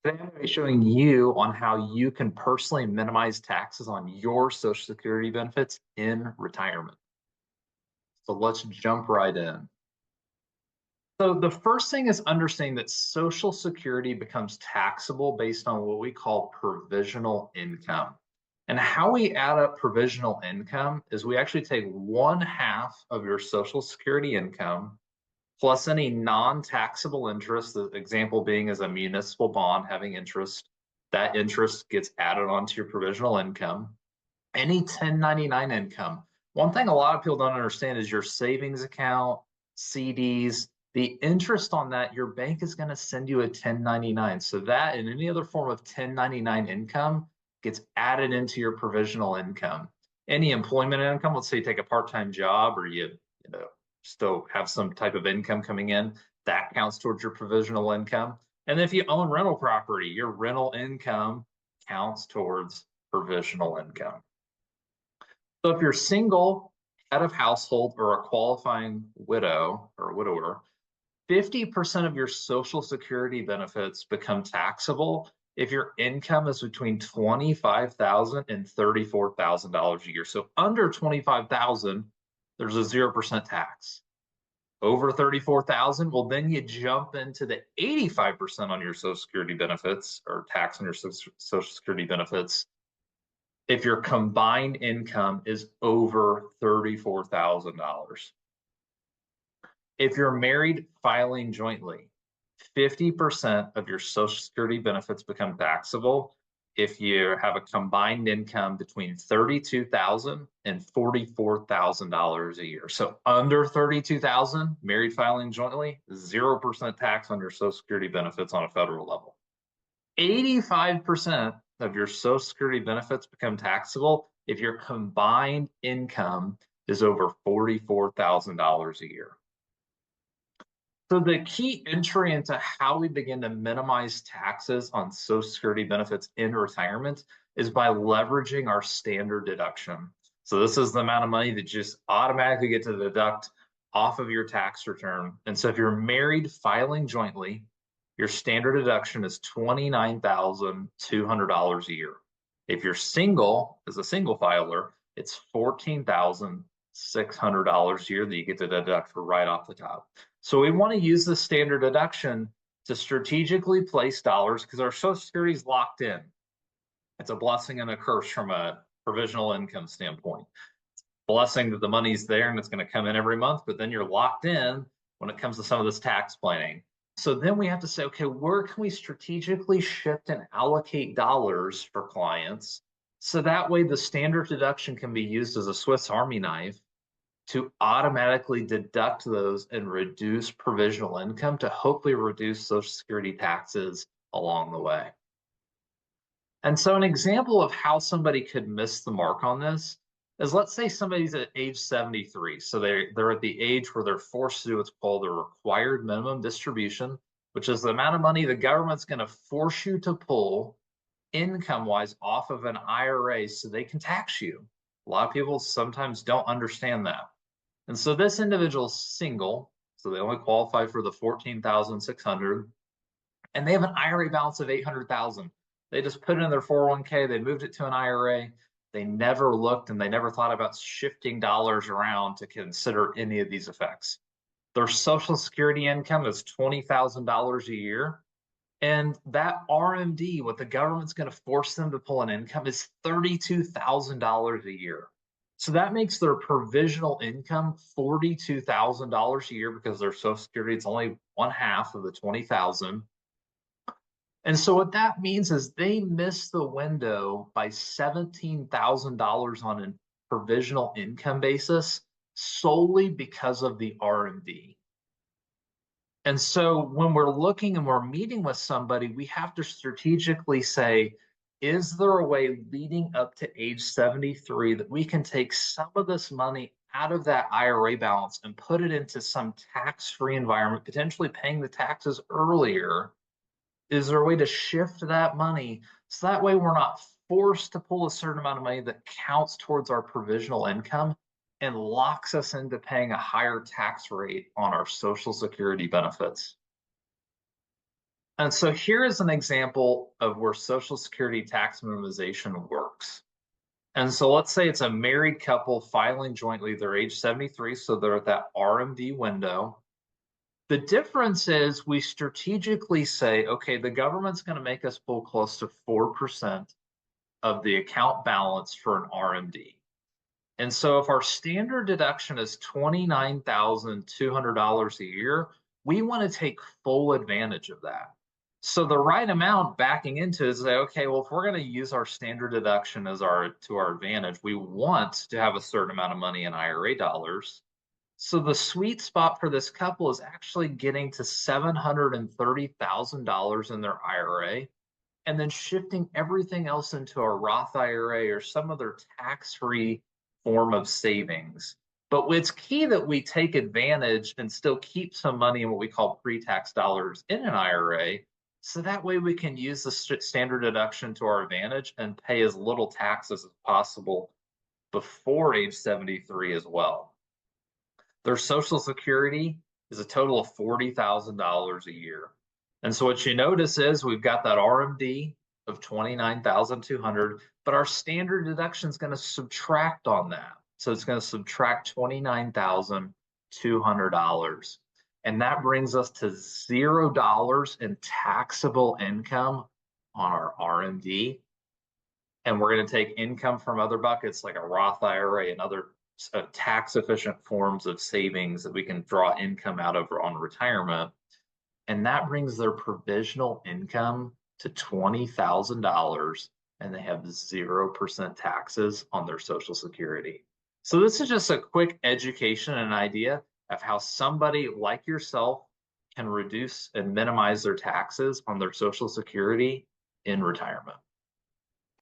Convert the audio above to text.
Today, I'm going to be showing you on how you can personally minimize taxes on your Social Security benefits in retirement. So let's jump right in. So the first thing is understanding that Social Security becomes taxable based on what we call provisional income. And how we add up provisional income is we actually take 1/2 of your Social Security income plus any non-taxable interest, the example being is a municipal bond having interest. That interest gets added onto your provisional income. Any 1099 income. One thing a lot of people don't understand is your savings account, CDs, the interest on that, your bank is going to send you a 1099. So that and any other form of 1099 income gets added into your provisional income. Any employment income, let's say you take a part-time job or you know still have some type of income coming in, that counts towards your provisional income. And if you own rental property, your rental income counts towards provisional income. So if you're single, head of household, or a qualifying widow or widower, 50% of your Social Security benefits become taxable if your income is between $25,000 and $34,000 a year. So under $25,000, there's a 0% tax. Over 34,000, well, then you jump into the 85% on your Social Security benefits or tax on your Social Security benefits if your combined income is over $34,000. If you're married filing jointly, 50% of your Social Security benefits become taxable if you have a combined income between $32,000 and $44,000 a year. So under $32,000, married filing jointly, 0% tax on your Social Security benefits on a federal level. 85% of your Social Security benefits become taxable if your combined income is over $44,000 a year. So the key entry into how we begin to minimize taxes on Social Security benefits in retirement is by leveraging our standard deduction. So this is the amount of money that you just automatically get to deduct off of your tax return. And so if you're married filing jointly, your standard deduction is $29,200 a year. If you're single, as a single filer, it's $14,600 a year that you get to deduct for right off the top. So we want to use the standard deduction to strategically place dollars because our Social Security is locked in. It's a blessing and a curse from a provisional income standpoint. It's a blessing that the money's there and it's going to come in every month, but then you're locked in when it comes to some of this tax planning. So then we have to say, okay, where can we strategically shift and allocate dollars for clients so that way the standard deduction can be used as a Swiss Army knife to automatically deduct those and reduce provisional income to hopefully reduce Social Security taxes along the way. And so an example of how somebody could miss the mark on this is, let's say somebody's at age 73. So they're at the age where they're forced to do what's called a required minimum distribution, which is the amount of money the government's going to force you to pull income-wise off of an IRA so they can tax you. A lot of people sometimes don't understand that. And so this individual is single, so they only qualify for the $14,600, and they have an IRA balance of $800,000. They just put it in their 401k, they moved it to an IRA. They never looked and they never thought about shifting dollars around to consider any of these effects. Their Social Security income is $20,000 a year. And that RMD, what the government's going to force them to pull an income, is $32,000 a year. So that makes their provisional income $42,000 a year because their Social Security is only 1/2 of the $20,000. And so what that means is they miss the window by $17,000 on a provisional income basis solely because of the RMD. And so when we're looking and we're meeting with somebody, we have to strategically say, is there a way leading up to age 73 that we can take some of this money out of that IRA balance and put it into some tax-free environment, potentially paying the taxes earlier? Is there a way to shift that money so that way we're not forced to pull a certain amount of money that counts towards our provisional income and locks us into paying a higher tax rate on our Social Security benefits? And so here is an example of where Social Security tax minimization works. And so let's say it's a married couple filing jointly, they're age 73, so they're at that RMD window. The difference is we strategically say, okay, the government's going to make us pull close to 4% of the account balance for an RMD. And so if our standard deduction is $29,200 a year, we want to take full advantage of that. So the right amount backing into is say, okay, well, if we're going to use our standard deduction as to our advantage, we want to have a certain amount of money in IRA dollars. So the sweet spot for this couple is actually getting to $730,000 in their IRA and then shifting everything else into a Roth IRA or some other tax-free form of savings. But it's key that we take advantage and still keep some money in what we call pre-tax dollars in an IRA. So that way we can use the standard deduction to our advantage and pay as little taxes as possible before age 73 as well. Their Social Security is a total of $40,000 a year. And so what you notice is we've got that RMD of $29,200, but our standard deduction is going to subtract on that. So it's going to subtract $29,200. And that brings us to $0 in taxable income on our RMD. And we're going to take income from other buckets like a Roth IRA and other tax efficient forms of savings that we can draw income out of on retirement. And that brings their provisional income to $20,000 and they have 0% taxes on their Social Security. So this is just a quick education and idea of how somebody like yourself can reduce and minimize their taxes on their Social Security in retirement.